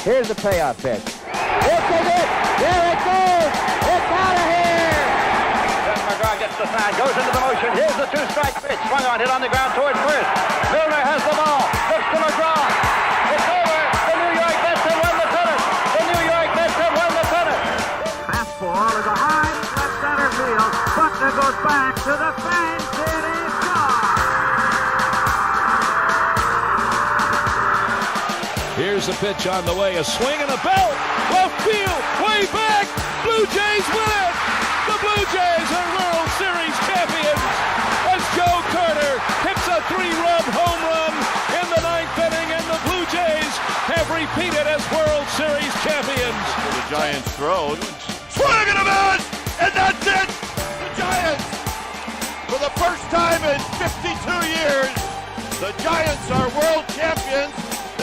Here's the payoff pitch. This is it. There it goes. It's out of here. McGraw gets the sign, goes into the motion. Here's the two-strike pitch. Swung on, hit on the ground towards first. Milner has the ball. Looks to McGraw. It's over. The New York Mets have won the pennant. The New York Mets have won the pennant. Fastball is a high left center field. Buckner goes back to the fence. It is gone. Here's the pitch on the way. A swing and a belt. Left field. Way back. Blue Jays win it. The Blue Jays are World Series champions as Joe Carter hits a 3-run home run in the 9th inning, and the Blue Jays have repeated as World Series champions. The Giants throw. Swing and a miss! And that's it! The Giants, for the first time in 52 years, the Giants are world champions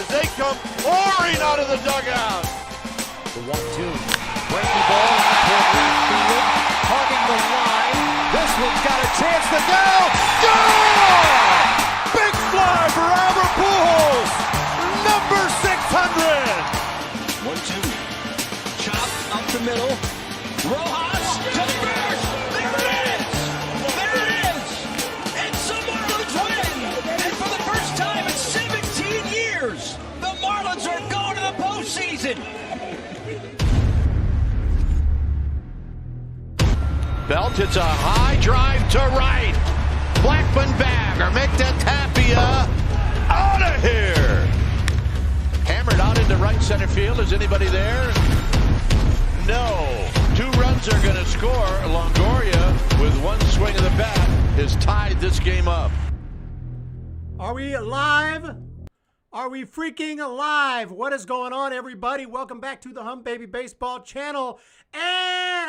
as they come pouring out of the dugout. The 1-2. Breaking ball toward left field. Hugging the line. This one's got a chance to go. Goal! Big fly for Albert Pujols. Number 600. 1-2. Chop up the middle. Rojas to first. There it is. There it is. It's a Marlins win. And for the first time in 17 years, the Marlins are going to the postseason. Belt hits a high drive to right. Blackman bag or make that Tapia out of here. Hammered out into right center field. Is anybody there? No. 2 runs are going to score. Longoria, with one swing of the bat, has tied this game up. Are we live? Are we freaking alive? What is going on, everybody? Welcome back to the Humm Baby Baseball channel. And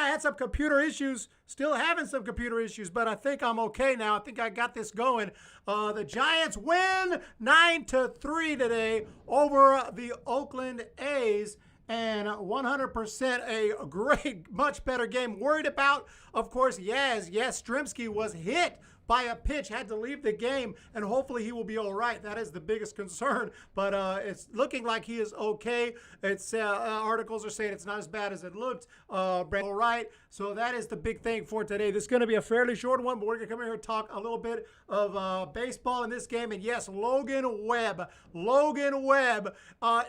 I had some computer issues, still having some computer issues, but I think I'm okay now. I think I got this going. The Giants win 9-3 today over the Oakland A's. And 100% a great, much better game. Worried about, of course, Yastrzemski was hit by a pitch, had to leave the game, and hopefully he will be all right. That is the biggest concern, but it's looking like he is okay. It's articles are saying it's not as bad as it looked. All right, so that is the big thing for today. This is going to be a fairly short one, but we're going to come here and talk a little bit of baseball in this game. And yes, Logan Webb,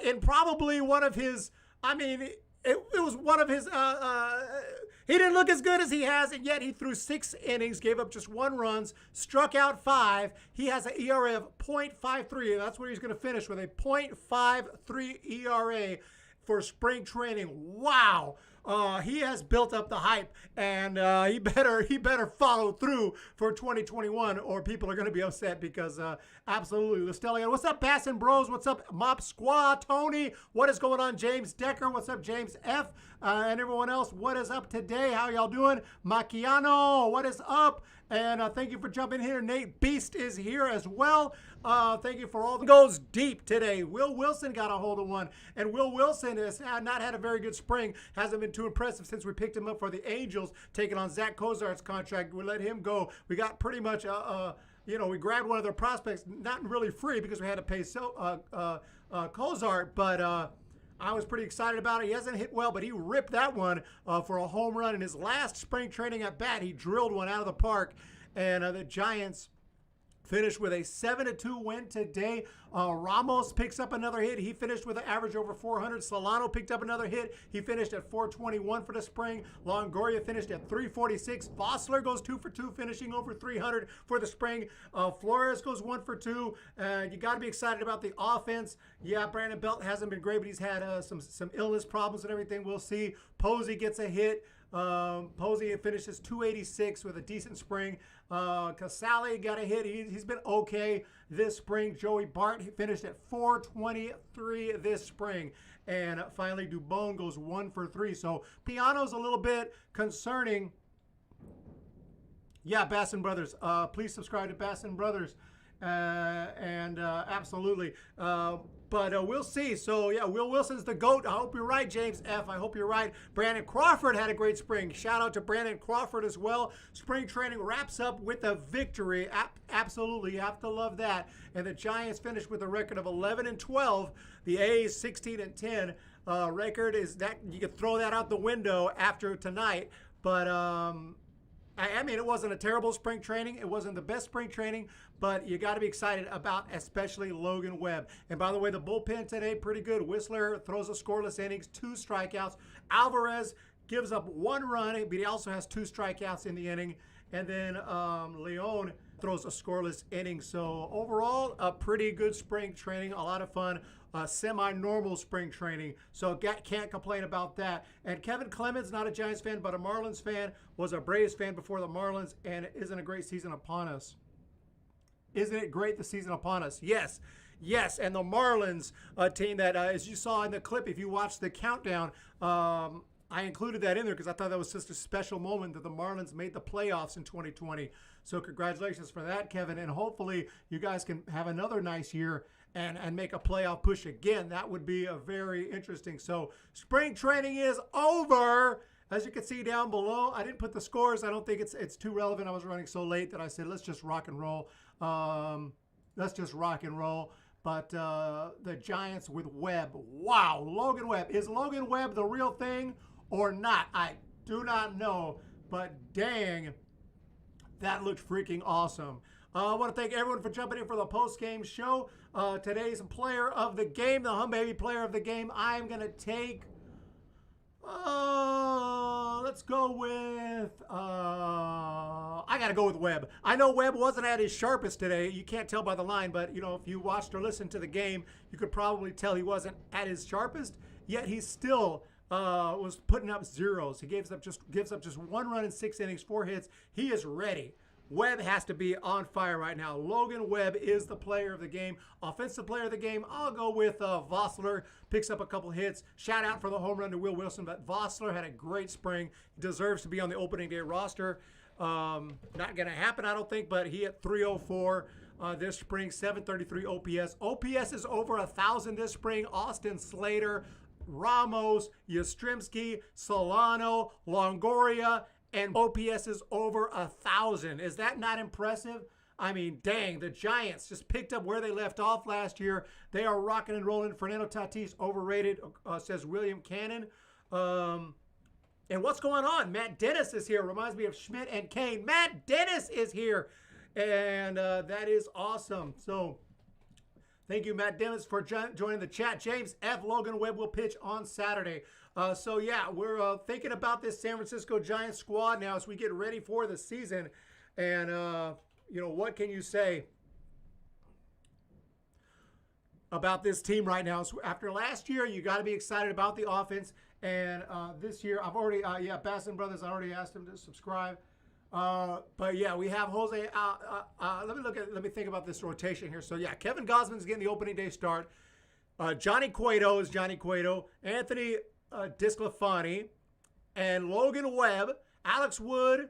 in probably one of his, it was one of his, he didn't look as good as he has, and yet he threw 6 innings, gave up just 1 run, struck out 5. He has an ERA of .53. That's where he's going to finish, with a .53 ERA for spring training. Wow. He has built up the hype, and he better follow through for 2021, or people are going to be upset, because absolutely, the Stellion. What's up, Bass and Bros? What's up, Mop Squad? Tony, what is going on? James Decker, what's up, James F? And everyone else, what is up today? How y'all doing? Macchiano, what is up? And thank you for jumping here. Nate Beast is here as well. Thank you for all the goes deep today. Will Wilson got a hold of one, and Will Wilson has not had a very good spring. Hasn't been too impressive since we picked him up for the Angels, taking on Zach Kozart's contract. We let him go. We got pretty much we grabbed one of their prospects, not really free because we had to pay Kozart, but I was pretty excited about it. He hasn't hit well, but he ripped that one for a home run in his last spring training at bat. He drilled one out of the park, and the Giants finished with a 7-2 win today. Ramos picks up another hit. He finished with an average over 400. Solano picked up another hit. He finished at 421 for the spring. Longoria finished at 346. Vossler goes 2 for 2, finishing over 300 for the spring. Flores goes 1 for 2. You got to be excited about the offense. Yeah, Brandon Belt hasn't been great, but he's had some illness problems and everything. We'll see. Posey gets a hit. Posey finishes 286 with a decent spring. Casale got a hit. He's been okay this spring. Joey Bart, he finished at 423 this spring. And finally, Dubon goes 1 for 3. So Piano's a little bit concerning. Yeah, Bassin Brothers. Please subscribe to Bassin Brothers. Absolutely. But we'll see. So, yeah, Will Wilson's the GOAT. I hope you're right, James F. I hope you're right. Brandon Crawford had a great spring. Shout out to Brandon Crawford as well. Spring training wraps up with a victory. Absolutely. You have to love that. And the Giants finished with a record of 11-12. The A's 16-10. record. Is that you could throw that out the window after tonight. But I mean, it wasn't a terrible spring training. It wasn't the best spring training, but you got to be excited about especially Logan Webb. And by the way, the bullpen today, pretty good. Whistler throws a scoreless innings, 2 strikeouts. Alvarez gives up 1 run, but he also has 2 strikeouts in the inning. And then Leon throws a scoreless inning. So overall, a pretty good spring training, a lot of fun. Semi-normal spring training, so can't complain about that. And Kevin Clemens, not a Giants fan, but a Marlins fan, was a Braves fan before the Marlins, and isn't a great season upon us? Isn't it great, the season upon us? Yes. Yes, and the Marlins, a team that, as you saw in the clip, if you watched the countdown, I included that in there because I thought that was just a special moment that the Marlins made the playoffs in 2020. So congratulations for that, Kevin, and hopefully you guys can have another nice year and make a playoff push again. That would be a very interesting. So spring training is over. As you can see down below, I didn't put the scores. I don't think it's too relevant. I was running so late that I said, let's just rock and roll. Let's just rock and roll. But the Giants with Webb. Wow, Logan Webb. Is Logan Webb the real thing or not? I do not know. But dang, that looked freaking awesome. I want to thank everyone for jumping in for the post-game show. Today's player of the game, the Humm Baby player of the game, I'm going to take, let's go with, I got to go with Webb. I know Webb wasn't at his sharpest today. You can't tell by the line, but, you know, if you watched or listened to the game, you could probably tell he wasn't at his sharpest, yet he still was putting up zeros. He gives up just 1 run in 6 innings, 4 hits. He is ready. Webb has to be on fire right now. Logan Webb is the player of the game. Offensive player of the game, I'll go with Vossler. Picks up a couple hits. Shout out for the home run to Will Wilson, but Vossler had a great spring. He deserves to be on the opening day roster. Not going to happen, I don't think, but he hit 304 this spring, 733 OPS. OPS is over 1,000 this spring. Austin Slater, Ramos, Yastrzemski, Solano, Longoria, and OPS is over 1,000. Is that not impressive? I mean, dang, the Giants just picked up where they left off last year. They are rocking and rolling. Fernando Tatis, overrated, says William Cannon. And what's going on? Matt Dennis is here. Reminds me of Schmidt and Kane. Matt Dennis is here. And that is awesome. So thank you, Matt Dennis, for joining the chat. James F. Logan Webb will pitch on Saturday. So, yeah, we're thinking about this San Francisco Giants squad now as we get ready for the season. And, you know, what can you say about this team right now? So after last year, you got to be excited about the offense. And this year, I've already, Basson Brothers, I already asked him to subscribe. But, yeah, we have Jose. Let me think about this rotation here. So, yeah, Kevin Gausman's getting the opening day start. Johnny Cueto is Johnny Cueto. Anthony Disclafani and Logan Webb, Alex Wood.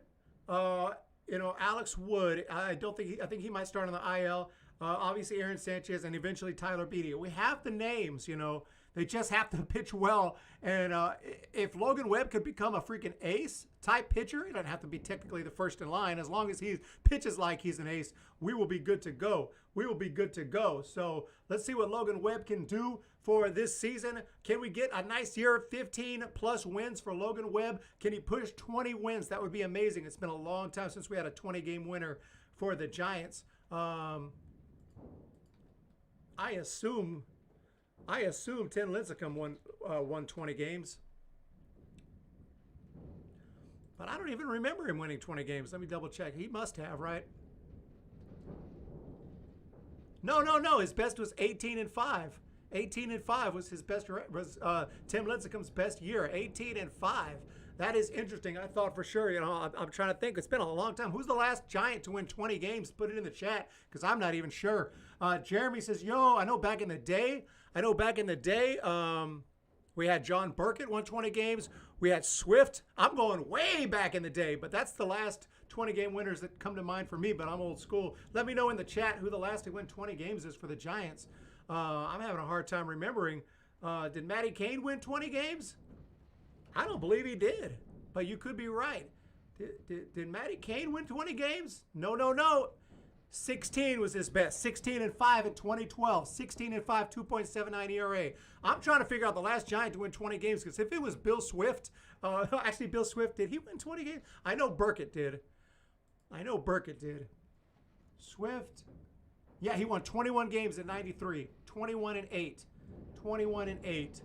Alex Wood. I think he might start on the IL. Obviously Aaron Sanchez and eventually Tyler Beede. We have the names. You know, they just have to pitch well. And if Logan Webb could become a freaking ace type pitcher, he doesn't have to be technically the first in line. As long as he pitches like he's an ace, we will be good to go. We will be good to go. So let's see what Logan Webb can do for this season. Can we get a nice year, 15-plus wins for Logan Webb? Can he push 20 wins? That would be amazing. It's been a long time since we had a 20-game winner for the Giants. I assume Tim Lincecum won 20 games. But I don't even remember him winning 20 games. Let me double check. He must have, right? No. His best was 18-5. 18-5 was his best. Was Tim Lincecum's best year. 18-5. That is interesting. I thought for sure. You know, I'm trying to think. It's been a long time. Who's the last Giant to win 20 games? Put it in the chat because I'm not even sure. Jeremy says, "Yo, I know back in the day. We had John Burkett won 20 games. We had Swift. I'm going way back in the day, but that's the last 20-game winners that come to mind for me, but I'm old school. Let me know in the chat who the last to win 20 games is for the Giants. I'm having a hard time remembering. Did Matty Cain win 20 games? I don't believe he did, but you could be right. Did Matty Cain win 20 games? No. 16 was his best. 16-5 in 2012. 16-5, 2.79 ERA. I'm trying to figure out the last Giant to win 20 games, because if it was Bill Swift, actually Bill Swift, did he win 20 games? I know Burkett did. Swift, yeah, he won 21 games in 93. 21-8. 21-8.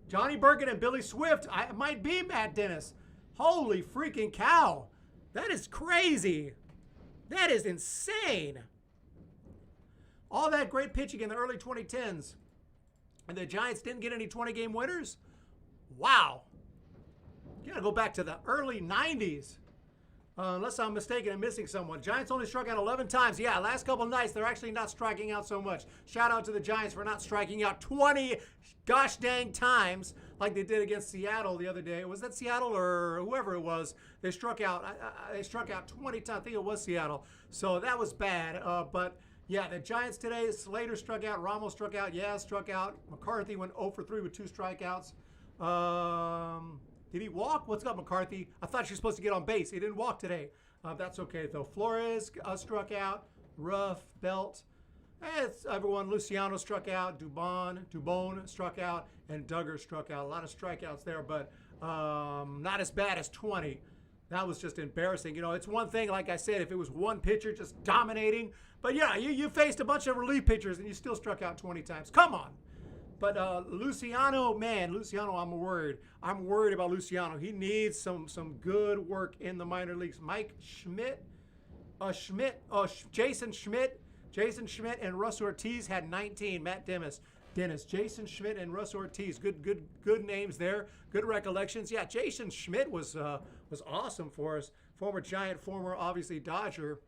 Johnny Burkett and Billy Swift. It might be Matt Dennis. Holy freaking cow. That is crazy. That is insane. All that great pitching in the early 2010s. And the Giants didn't get any 20-game winners? Wow. You got to go back to the early 90s. Unless I'm mistaken and missing someone. Giants only struck out 11 times. Yeah, last couple nights, they're actually not striking out so much. Shout out to the Giants for not striking out 20 gosh dang times like they did against Seattle the other day. Was that Seattle or whoever it was? They struck out. They struck out 20 times. I think it was Seattle. So that was bad. But yeah, the Giants today, Slater struck out. Ramos struck out. Yeah, struck out. McCarthy went 0 for 3 with 2 strikeouts. Did he walk? What's up, McCarthy? I thought you were supposed to get on base. He didn't walk today. That's okay, though. Flores struck out. Ruff, Belt. It's everyone. Luciano struck out. Dubon struck out. And Duggar struck out. A lot of strikeouts there, but not as bad as 20. That was just embarrassing. You know, it's one thing, like I said, if it was one pitcher just dominating. But, yeah, you faced a bunch of relief pitchers, and you still struck out 20 times. Come on. But Luciano, I'm worried. I'm worried about Luciano. He needs some good work in the minor leagues. Jason Schmidt and Russ Ortiz had 19. Matt Dennis, Jason Schmidt and Russ Ortiz. Good names there. Good recollections. Yeah, Jason Schmidt was awesome for us. Former Giant, former obviously Dodger.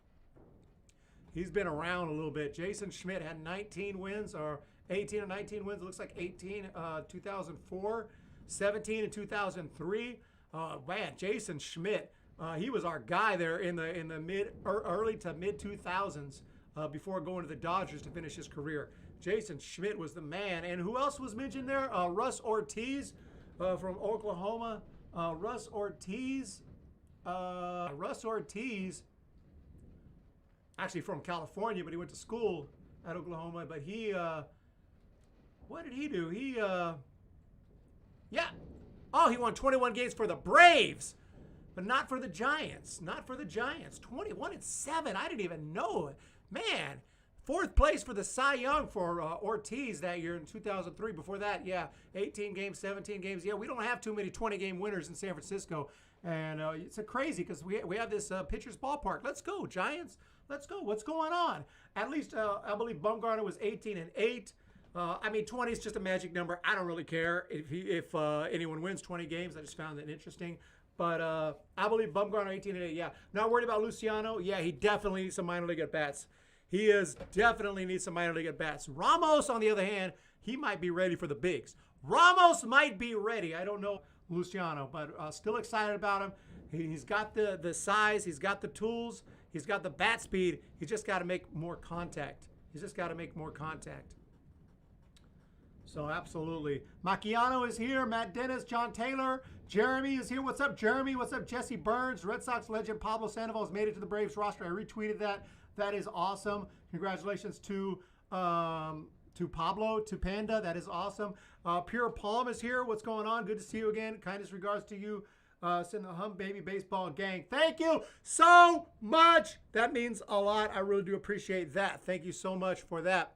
He's been around a little bit. Jason Schmidt had 19 wins, or 18 or 19 wins. It looks like 18 2004, 17 in 2003. Man, Jason Schmidt, he was our guy there in the early to mid 2000s before going to the Dodgers to finish his career. Jason Schmidt was the man. And who else was mentioned there? Russ Ortiz from Oklahoma. Russ Ortiz, actually from California, but he went to school at Oklahoma. But he, what did he do? He won 21 games for the Braves, but not for the Giants. 21-7. I didn't even know it. Man, 4th place for the Cy Young for Ortiz that year in 2003. Before that, 18 games, 17 games. Yeah, we don't have too many 20-game winners in San Francisco. And it's crazy because we have this pitcher's ballpark. Let's go, Giants. Let's go. What's going on? At least I believe Bumgarner was 18-8. 20 is just a magic number. I don't really care if anyone wins 20 games. I just found that interesting. But I believe Bumgarner 18-8. Yeah, not worried about Luciano. Yeah, he definitely needs some minor league at bats. He definitely needs some minor league at bats. Ramos, on the other hand, he might be ready for the bigs. Ramos might be ready. I don't know Luciano, but still excited about him. He's got the size. He's got the tools. He's got the bat speed. He's just got to make more contact. So absolutely. Macchiano is here. Matt Dennis, John Taylor. Jeremy is here. What's up, Jeremy? What's up, Jesse Burns? Red Sox legend Pablo Sandoval has made it to the Braves roster. I retweeted that. That is awesome. Congratulations to Pablo, to Panda. That is awesome. Pure Palm is here. What's going on? Good to see you again. Kindest regards to you. Send the Humm Baby Baseball Gang. Thank you so much. That means a lot. I really do appreciate that. Thank you so much for that.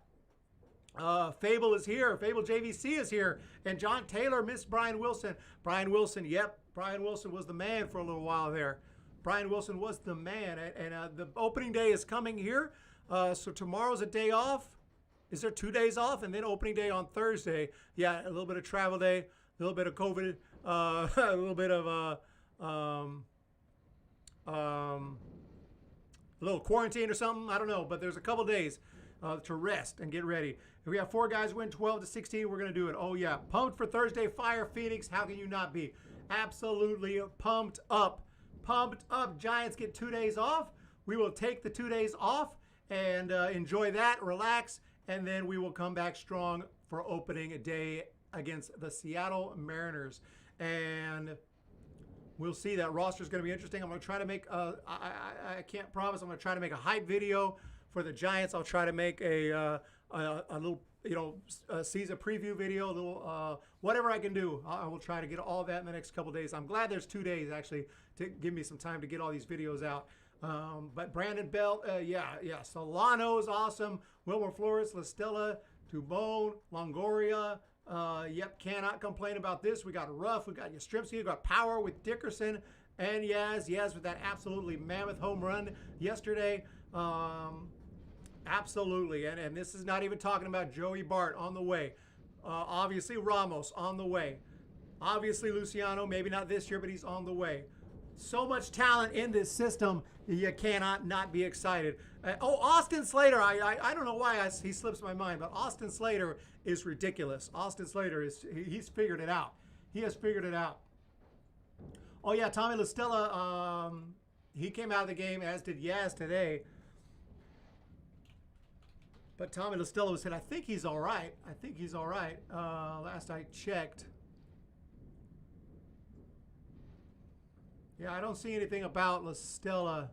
Fable is here. Fable JVC is here. And John Taylor missed Brian Wilson. Brian Wilson, yep. Brian Wilson was the man for a little while there. Brian Wilson was the man. And the opening day is coming here. So tomorrow's a day off. Is there 2 days off? And then opening day on Thursday. Yeah, a little bit of travel day, a little bit of COVID, a little bit of a little quarantine or something. I don't know. But there's a couple days to rest and get ready. If we have 4 guys win 12-16, we're going to do it. Oh, yeah. Pumped for Thursday. Fire Phoenix. How can you not be? Absolutely pumped up. Pumped up. Giants get 2 days off. We will take the 2 days off and enjoy that, relax, and then we will come back strong for opening day against the Seattle Mariners. And we'll see. That roster is going to be interesting. I'm going to try to make, I can't promise, I'm going to try to make a hype video for the Giants. I'll try to make a little, season preview video, a little, whatever I can do. I will try to get all that in the next couple days. I'm glad there's 2 days, actually, to give me some time to get all these videos out. But Brandon Belt, Solano is awesome. Wilmer Flores, La Stella, Tubone, Longoria. Cannot complain about this. We got Ruff, we got Yastrzemski, we got Power with Dickerson, and Yaz with that absolutely mammoth home run yesterday. Absolutely, and this is not even talking about Joey Bart on the way. Obviously Ramos on the way. Obviously Luciano, maybe not this year, but he's on the way. So much talent in this system, you cannot not be excited. Austin Slater, I don't know why he slips my mind, but Austin Slater is ridiculous. Austin Slater, he's figured it out. He has figured it out. Oh yeah, Tommy La Stella, he came out of the game, as did Yaz today. But Tommy La Stella was hit. I think he's all right. Last I checked. Yeah, I don't see anything about La Stella,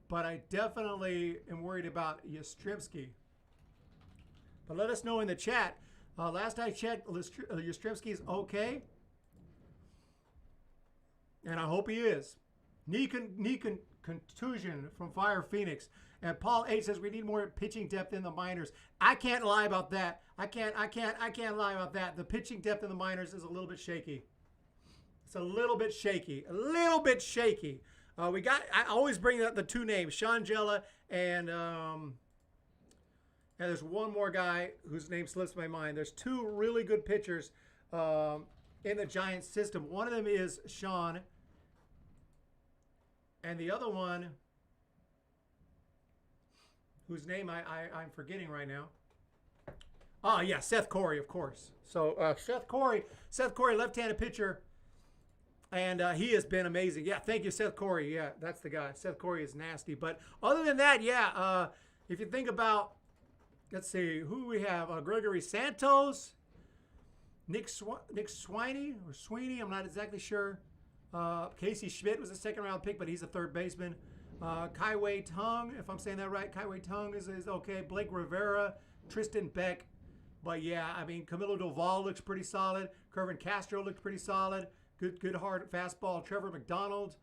but I definitely am worried about Yastrzemski. But let us know in the chat. Last I checked, Yastrzemski is okay, and I hope he is. Knee contusion from Fire Phoenix. And Paul H says we need more pitching depth in the minors. I can't lie about that. I can't lie about that. The pitching depth in the minors is a little bit shaky. It's a little bit shaky. I always bring up the 2 names, Sean Jella and there's one more guy whose name slips my mind. There's 2 really good pitchers in the Giants system. One of them is Sean, and the other one, whose name I'm forgetting right now. Oh yeah, Seth Corey, of course. So Seth Corey, left-handed pitcher. And he has been amazing. Yeah, thank you, Seth Corey. Yeah, that's the guy. Seth Corey is nasty. But other than that, yeah, if you think about, let's see, who we have? Gregory Santos, Nick Sweeney, I'm not exactly sure. Casey Schmidt was a second-round pick, but he's a third baseman. Kai Wei Tung, if I'm saying that right. Kai Wei Tung is okay. Blake Rivera, Tristan Beck. But yeah, I mean, Camilo Doval looks pretty solid. Kervin Castro looks pretty solid. Good hard fastball. Trevor McDonald,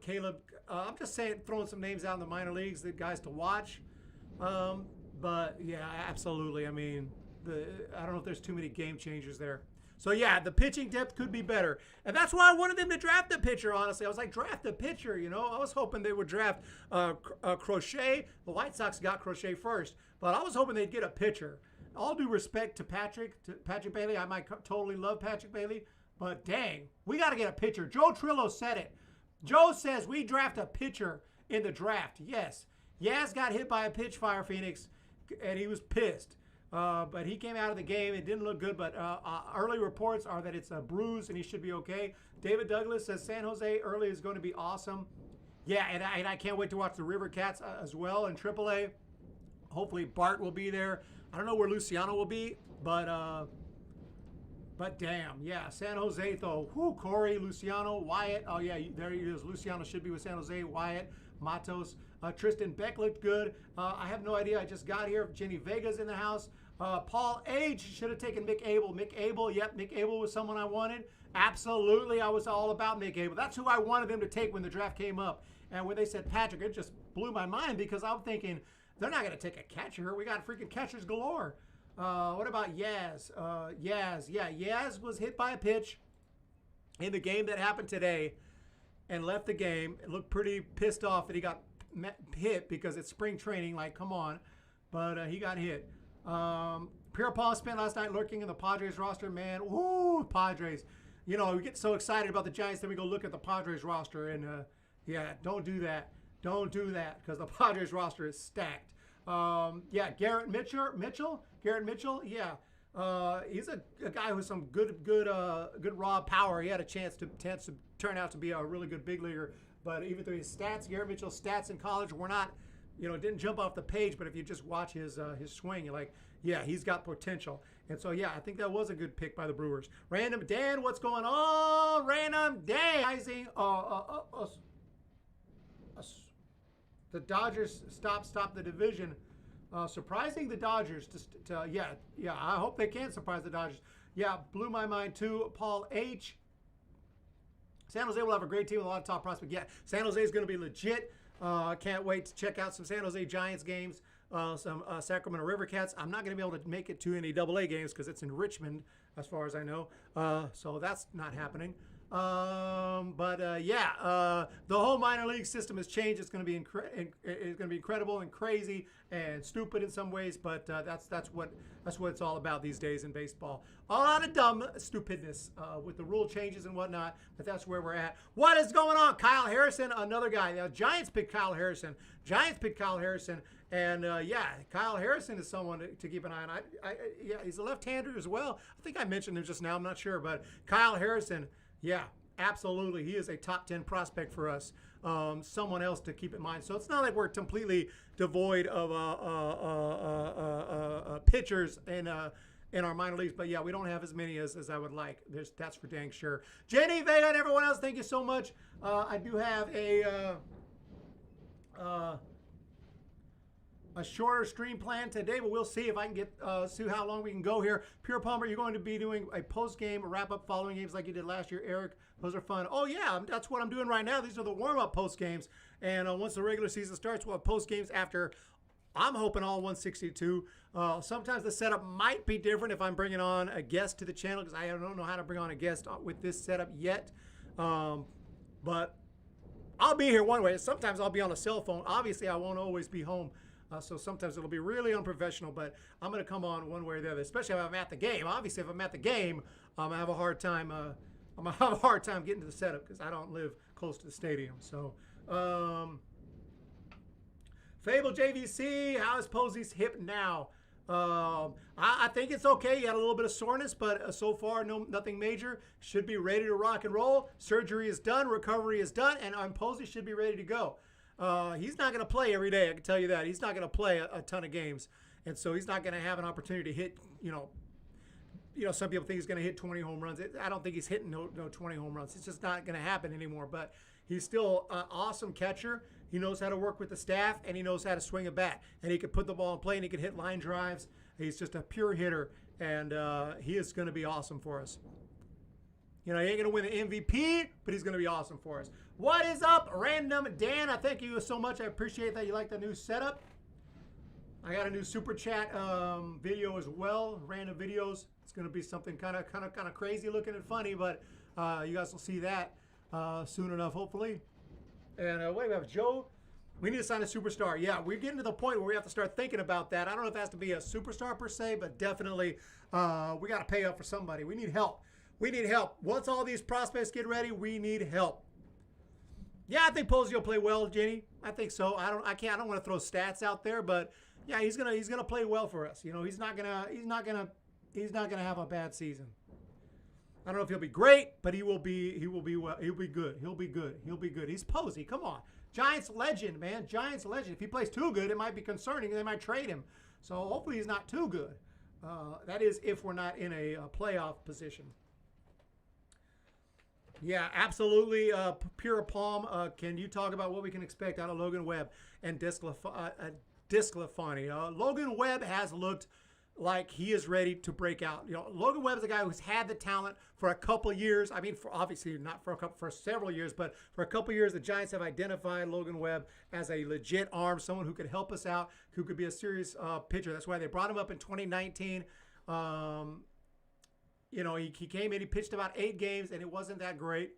Caleb. I'm just saying, throwing some names out in the minor leagues, the guys to watch. But yeah, absolutely. I mean, I don't know if there's too many game changers there. So yeah, the pitching depth could be better, and that's why I wanted them to draft a pitcher. Honestly, I was like, draft a pitcher. I was hoping they would draft Crochet. The White Sox got Crochet first, but I was hoping they'd get a pitcher. All due respect to Patrick Bailey, I might totally love Patrick Bailey. But dang, we got to get a pitcher. Joe Trillo said it. Joe says we draft a pitcher in the draft. Yes. Yaz got hit by a pitch, Fire Phoenix, and he was pissed. But he came out of the game. It didn't look good, but early reports are that it's a bruise and he should be okay. David Douglas says San Jose early is going to be awesome. Yeah, and I can't wait to watch the River Cats as well in AAA. Hopefully Bart will be there. I don't know where Luciano will be, but damn, yeah, San Jose though. Whoo, Corey, Luciano, Wyatt. Oh yeah, there he is. Luciano should be with San Jose. Wyatt, Matos, Tristan Beck looked good. I have no idea. I just got here. Jenny Vega's in the house. Paul H should have taken Mick Abel. Mick Abel, yep, Mick Abel was someone I wanted. Absolutely, I was all about Mick Abel. That's who I wanted them to take when the draft came up. And when they said Patrick, it just blew my mind because I'm thinking they're not going to take a catcher. We got freaking catchers galore. What about Yaz? Yaz was hit by a pitch in the game that happened today and left the game. It looked pretty pissed off that he got hit because it's spring training. Like, come on. But he got hit. Pierre Paul spent last night lurking in the Padres roster. Man, woo, Padres. We get so excited about the Giants, then we go look at the Padres roster. And, yeah, don't do that. Don't do that because the Padres roster is stacked. Garrett Mitchell, yeah. He's a guy with some good raw power. He had a chance to turn out to be a really good big leaguer. But even though his stats, Garrett Mitchell's stats in college were not, didn't jump off the page. But if you just watch his swing, you're like, yeah, he's got potential. And so, yeah, I think that was a good pick by the Brewers. Random Dan, what's going on? Random Dan. The Dodgers stop the division. Surprising the Dodgers. Yeah, I hope they can surprise the Dodgers. Yeah, blew my mind too. Paul H. San Jose will have a great team with a lot of top prospects. Yeah, San Jose is going to be legit. Can't wait to check out some San Jose Giants games, some Sacramento River Cats. I'm not going to be able to make it to any AA games because it's in Richmond, as far as I know. So that's not happening. The whole minor league system has changed. It's going to be incredible and crazy and stupid in some ways, but that's what it's all about these days in baseball. A lot of dumb stupidness with the rule changes and whatnot, but that's where we're at. What is going on? Kyle Harrison, another guy. The Giants picked Kyle Harrison. And Kyle Harrison is someone to keep an eye on. Yeah, he's a left-hander as well. I think I mentioned him just now. I'm not sure, but Kyle Harrison. Yeah, absolutely. He is a top 10 prospect for us. Someone else to keep in mind. So it's not like we're completely devoid of pitchers in our minor leagues. But, yeah, we don't have as many as I would like. That's for dang sure. Jenny Vega and everyone else, thank you so much. I do have a shorter stream plan today, but we'll see if I can get see how long we can go here. Pure Palmer, you're going to be doing a post-game wrap-up following games like you did last year, Eric. Those are fun. Oh, yeah, that's what I'm doing right now. These are the warm-up post-games. And once the regular season starts, we'll have post-games after, I'm hoping, all 162. Sometimes the setup might be different if I'm bringing on a guest to the channel because I don't know how to bring on a guest with this setup yet. But I'll be here one way. Sometimes I'll be on a cell phone. Obviously, I won't always be home. So sometimes it'll be really unprofessional, but I'm going to come on one way or the other, especially if I'm at the game. Obviously, if I'm at the game, I'm going to have a hard time. Getting to the setup because I don't live close to the stadium. So, Fable JVC, how is Posey's hip now? I think it's okay. He had a little bit of soreness, but so far, nothing major. Should be ready to rock and roll. Surgery is done. Recovery is done. And Posey should be ready to go. He's not going to play every day. I can tell you that. He's not going to play a ton of games. And so he's not going to have an opportunity to hit, some people think he's going to hit 20 home runs. I don't think he's hitting no 20 home runs. It's just not going to happen anymore. But he's still an awesome catcher. He knows how to work with the staff, and he knows how to swing a bat. And he can put the ball in play, and he can hit line drives. He's just a pure hitter, and he is going to be awesome for us. He ain't going to win the MVP, but he's going to be awesome for us. What is up, Random Dan? I thank you so much. I appreciate that you like the new setup. I got a new super chat video as well, random videos. It's going to be something kind of crazy looking and funny, but you guys will see that soon enough, hopefully. And wait, we have Joe. We need to sign a superstar. Yeah, we're getting to the point where we have to start thinking about that. I don't know if it has to be a superstar per se, but definitely we got to pay up for somebody. We need help. We need help. Once all these prospects get ready, we need help. Yeah, I think Posey will play well, Jenny. I think so. I don't want to throw stats out there, but yeah, he's gonna play well for us. He's not gonna have a bad season. I don't know if he'll be great, but he will be well. He'll be good. He'll be good. He's Posey. Come on. Giants legend, man. Giants legend. If he plays too good, it might be concerning. They might trade him. So hopefully he's not too good. That is if we're not in a playoff position. Yeah, absolutely. Pure Palm, can you talk about what we can expect out of Logan Webb and Disclafani? Logan Webb has looked like he is ready to break out. Logan Webb is a guy who's had the talent for a couple years. I mean, obviously not for several years, but for a couple years, the Giants have identified Logan Webb as a legit arm, someone who could help us out, who could be a serious pitcher. That's why they brought him up in 2019. He came in, he pitched about 8 games, and it wasn't that great.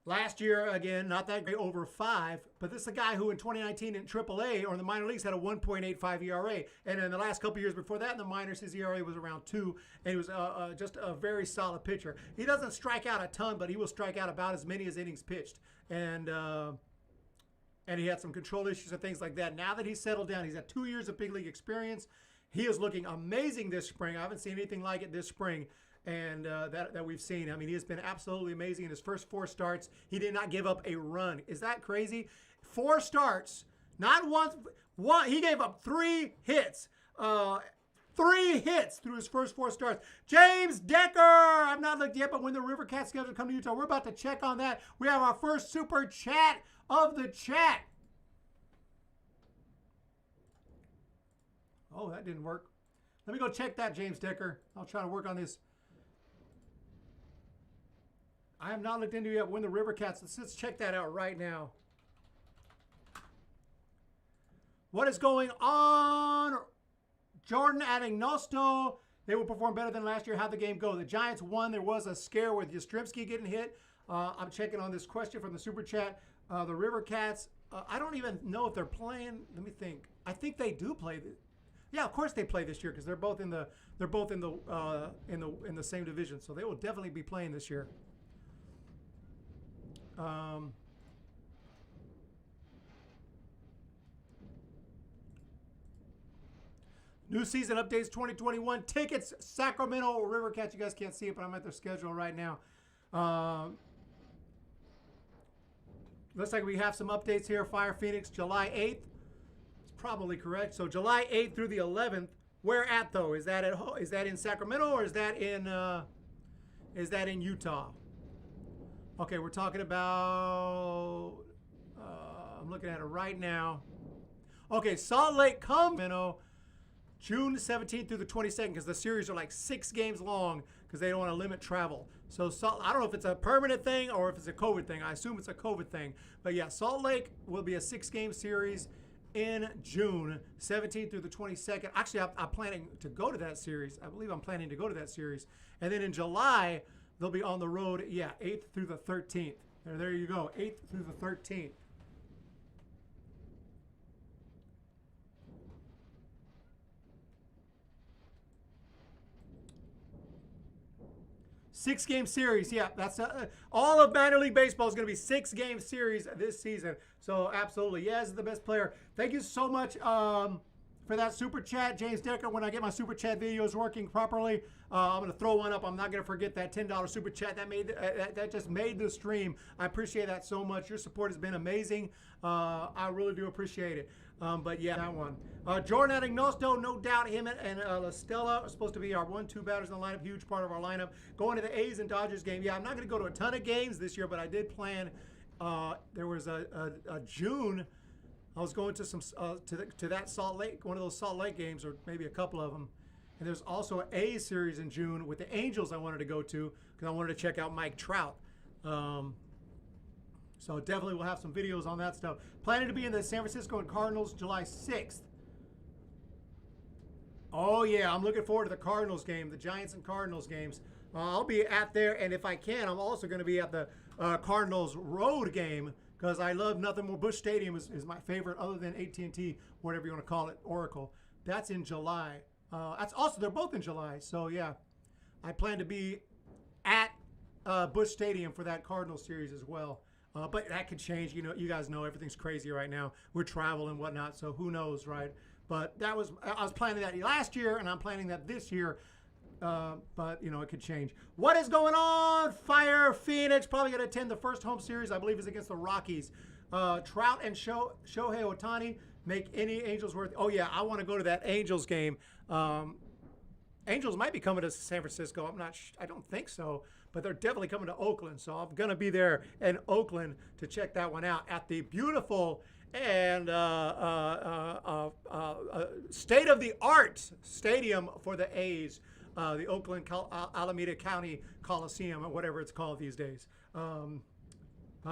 Last year, again, not that great, over 5. But this is a guy who in 2019 in AAA or in the minor leagues had a 1.85 ERA. And in the last couple years before that in the minors, his ERA was around 2. And he was just a very solid pitcher. He doesn't strike out a ton, but he will strike out about as many as innings pitched. And he had some control issues and things like that. Now that he's settled down, he's had 2 years of big league experience. He is looking amazing this spring. I haven't seen anything like it this spring. And that we've seen. I mean, he has been absolutely amazing in his first 4 starts. He did not give up a run. Is that crazy? 4 starts, not once. He gave up 3 hits 3 hits through his first 4 starts. James Decker, I've not looked yet, but when the River Cats schedule come to Utah, we're about to check on that. We have our first super chat of the chat. Oh, that didn't work. Let me go check that, James Decker. I'll try to work on this. I have not looked into yet when the River Cats. Let's check that out right now. What is going on? Jordan Adegnosto. They will perform better than last year. How'd the game go? The Giants won. There was a scare with Yastrzemski getting hit. I'm checking on this question from the Super Chat. The River Cats, I don't even know if they're playing. Let me think. I think they do play. Yeah, of course they play this year because they're both in the same division. So they will definitely be playing this year. New season updates 2021 tickets, Sacramento River Cats. You guys can't see it, but I'm at their schedule right now. Looks like we have some updates here. Fire Phoenix, July 8th. It's probably correct. So July 8th through the 11th. Where at though? Is that in Sacramento or is that in Utah? Okay, we're talking about. I'm looking at it right now. Okay, Salt Lake, June 17th through the 22nd, because the series are like 6 games long because they don't want to limit travel. So I don't know if it's a permanent thing or if it's a COVID thing. I assume it's a COVID thing. But yeah, Salt Lake will be a 6-game series in June 17th through the 22nd. Actually, I'm planning to go to that series. I believe I'm planning to go to that series. And then in July, they'll be on the road, 8th through the 13th. There you go, 8th through the 13th. Six-game series, yeah. That's all of minor league baseball is going to be 6-game series this season. So absolutely, yes, the best player. Thank you so much for that super chat, James Decker. When I get my super chat videos working properly, I'm going to throw one up. I'm not going to forget that $10 super chat that just made the stream. I appreciate that so much. Your support has been amazing. I really do appreciate it. But yeah, that one. Jordan Adegnosto, no doubt him and La Stella are supposed to be our 1-2 batters in the lineup. Huge part of our lineup. Going to the A's and Dodgers game. Yeah, I'm not going to go to a ton of games this year, but I did plan. There was a June. I was going to some to that Salt Lake, one of those Salt Lake games, or maybe a couple of them. And there's also an A series in June with the Angels I wanted to go to because I wanted to check out Mike Trout. So definitely we'll have some videos on that stuff. Planning to be in the San Francisco and Cardinals July 6th. Oh yeah, I'm looking forward to the Cardinals game, the Giants and Cardinals games. I'll be at there, and if I can, I'm also going to be at the Cardinals road game because I love nothing more. Busch Stadium is my favorite other than AT&T, whatever you want to call it, Oracle. That's in July. They're both in July. So yeah, I plan to be at Busch Stadium for that Cardinals series as well. But that could change. You know, you guys know everything's crazy right now. We're traveling and whatnot, so who knows, right? But I was planning that last year, and I'm planning that this year. But you know, it could change. What is going on? Fire Phoenix probably going to attend the first home series. I believe is against the Rockies. Trout and Shohei Ohtani make any Angels worth. Oh yeah, I want to go to that Angels game. Angels might be coming to San Francisco. I'm not. I don't think so. But they're definitely coming to Oakland. So I'm going to be there in Oakland to check that one out at the beautiful and state-of-the-art stadium for the A's, the Oakland Alameda County Coliseum, or whatever it's called these days. I'm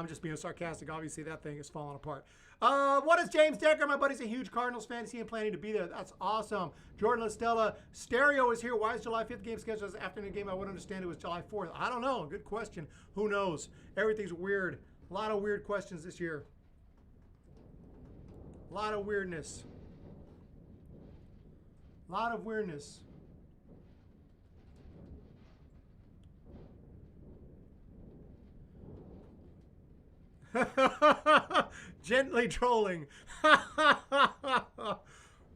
just being sarcastic. Obviously, that thing is falling apart. What is James Decker? My buddy's a huge Cardinals fan. See him planning to be there. That's awesome. Jordan LaStella. Stereo is here. Why is July 5th game scheduled as afternoon game? I wouldn't understand it was July 4th. I don't know. Good question. Who knows? Everything's weird. A lot of weird questions this year. A lot of weirdness. A lot of weirdness. Gently trolling.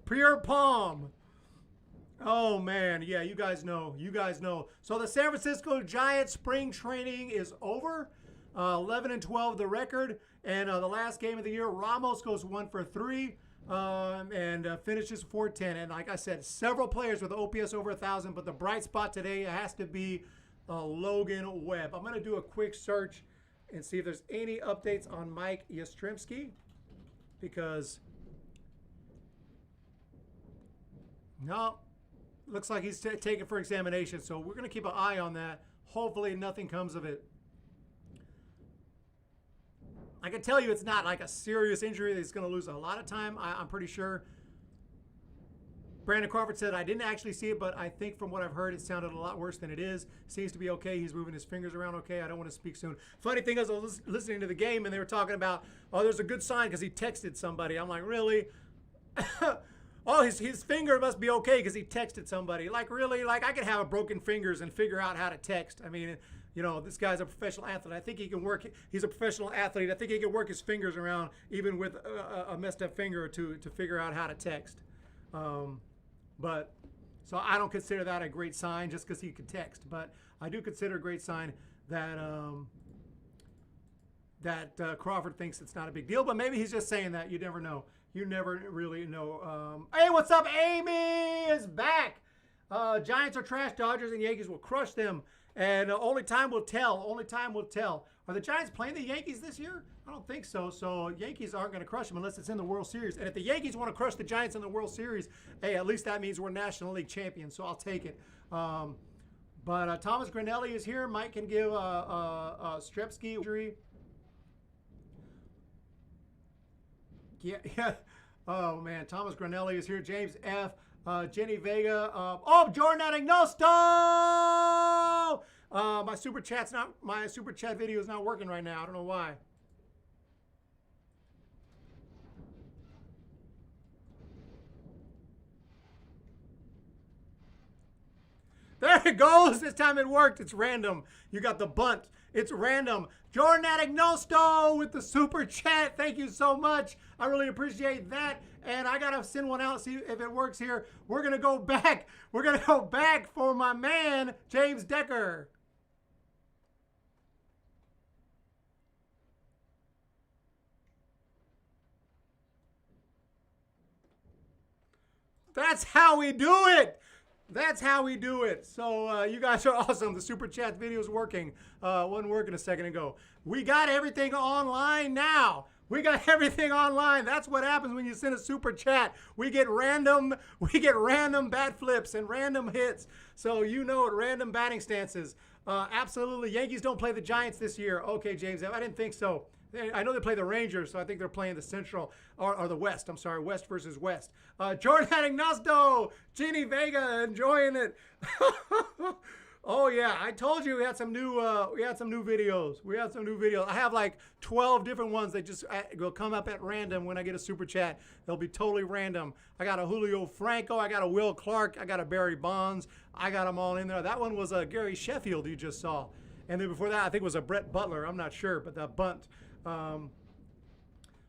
Pure palm. Oh man, yeah, you guys know. You guys know. So the San Francisco Giants spring training is over. 11-12 the record, and the last game of the year, Ramos goes 1 for 3. and finishes 410. And like I said, several players with OPS over 1,000, but the bright spot today has to be Logan Webb. I'm going to do a quick search and see if there's any updates on Mike Yastrzemski, because no, looks like he's taken for examination. So we're going to keep an eye on that. Hopefully nothing comes of it. I can tell you it's not like a serious injury that's going to lose a lot of time. I'm pretty sure. Brandon Crawford said, I didn't actually see it, but I think from what I've heard, it sounded a lot worse than it is. Seems to be okay. He's moving his fingers around okay. I don't want to speak soon. Funny thing is, I was listening to the game, and they were talking about, oh, there's a good sign because he texted somebody. I'm like, really? Oh, his finger must be okay because he texted somebody. Like, really? Like, I could have a broken fingers and figure out how to text. I mean, you know, this guy's a professional athlete. I think he can work. He's a professional athlete. I think he can work his fingers around, even with a messed up finger or two, to figure out how to text. But so I don't consider that a great sign just because he can text. But I do consider a great sign that Crawford thinks it's not a big deal. But maybe he's just saying that. You never know. You never really know. Hey, what's up? Amy is back. Giants are trash. Dodgers and Yankees will crush them. And only time will tell. Only time will tell. Are the Giants playing the Yankees this year? I don't think so. So Yankees aren't going to crush them unless it's in the World Series. And if the Yankees want to crush the Giants in the World Series, hey, at least that means we're National League champions. So I'll take it. But Thomas Granelli is here. Mike can give Strepsky injury. Yeah. Oh, man. Thomas Granelli is here. James F. Jenny Vega. Jordan Agnosto! My super chat video is not working right now. I don't know why. There it goes. This time it worked. It's random. You got the bunt. It's random. Jordan Agnosto with the super chat. Thank you so much. I really appreciate that. And I got to send one out, see if it works here. We're going to go back. We're going to go back for my man, James Decker. That's how we do it. That's how we do it. So you guys are awesome. The super chat video is working. Wasn't working a second ago. We got everything online now. We got everything online. That's what happens when you send a super chat. We get random bat flips and random hits. So you know it, random batting stances. Absolutely. Yankees don't play the Giants this year. Okay, James, I didn't think so. I know they play the Rangers, so I think they're playing the Central or the West. I'm sorry, West versus West. Jordan Agnosto, Jenny Vega, enjoying it. Oh yeah, I told you we had some new videos. We had some new videos. I have like 12 different ones that just will come up at random when I get a super chat. They'll be totally random. I got a Julio Franco, I got a Will Clark, I got a Barry Bonds. I got them all in there. That one was a Gary Sheffield you just saw, and then before that I think it was a Brett Butler. I'm not sure, but that bunt.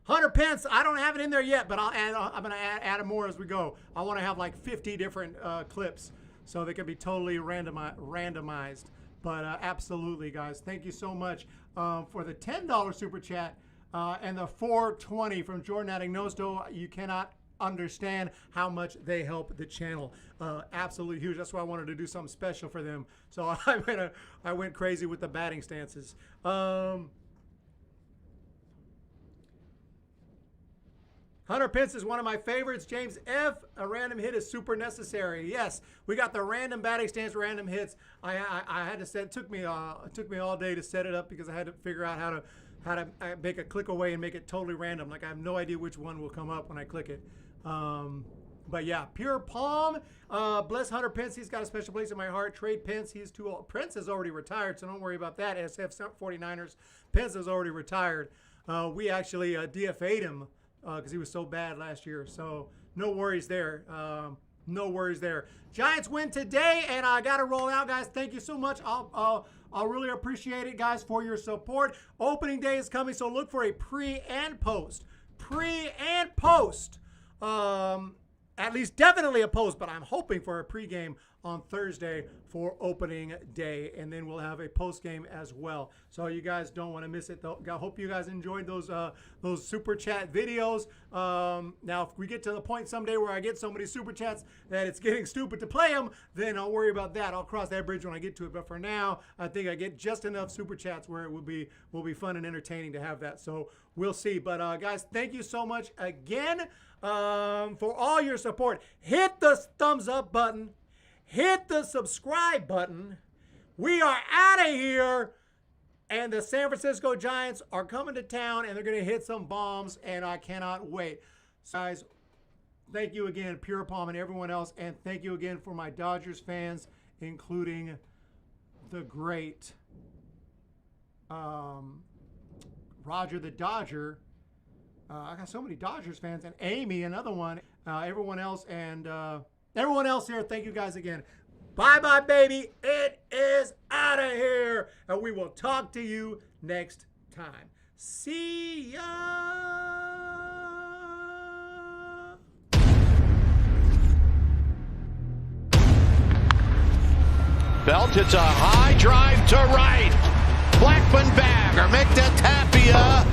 Hunter Pence, I don't have it in there yet, but I'm going to add more as we go. I want to have like 50 different clips so they can be totally randomized. But absolutely, guys, thank you so much for the $10 super chat and the $4.20 from Jordan Agnosto. You cannot understand how much they help the channel. Absolutely huge. That's why I wanted to do something special for them. So I went crazy with the batting stances. Hunter Pence is one of my favorites. James F. A random hit is super necessary. Yes, we got the random batting stance, random hits. I had to set. It took me all day to set it up because I had to figure out how to make a click away and make it totally random. Like I have no idea which one will come up when I click it. But yeah, Pure Palm. Bless Hunter Pence. He's got a special place in my heart. Trade Pence. He's too old. Prince is already retired, so don't worry about that. SF 49ers. Pence is already retired. We actually DFA'd him because he was so bad last year. So no worries there. No worries there. Giants win today, and I got to roll out, guys. Thank you so much. I'll really appreciate it, guys, for your support. Opening day is coming, so look for a pre and post. at least definitely a post, but I'm hoping for a pregame on Thursday for opening day, and then we'll have a postgame as well. So you guys don't want to miss it, though. I hope you guys enjoyed those super chat videos. Now, if we get to the point someday where I get so many super chats that it's getting stupid to play them, then I'll worry about that. I'll cross that bridge when I get to it. But for now, I think I get just enough super chats where it will be fun and entertaining to have that. So we'll see. But guys, thank you so much again for all your support. Hit the thumbs up button. Hit the subscribe button. We are out of here. And the San Francisco Giants are coming to town, and they're going to hit some bombs, and I cannot wait. So guys, thank you again, Pure Palm and everyone else. And thank you again for my Dodgers fans, including the great Roger the Dodger. I got so many Dodgers fans, and Amy, another one. Everyone else, and everyone else here, thank you guys again. Bye-bye, baby. It is out of here. And we will talk to you next time. See ya. Belt hits a high drive to right. Blackman bag or make that Tapia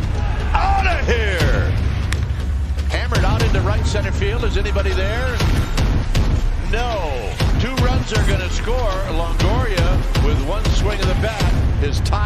out of here. Hammered out into right center field. Is anybody there? No. 2 runs are going to score. Longoria, with one swing of the bat, is tied.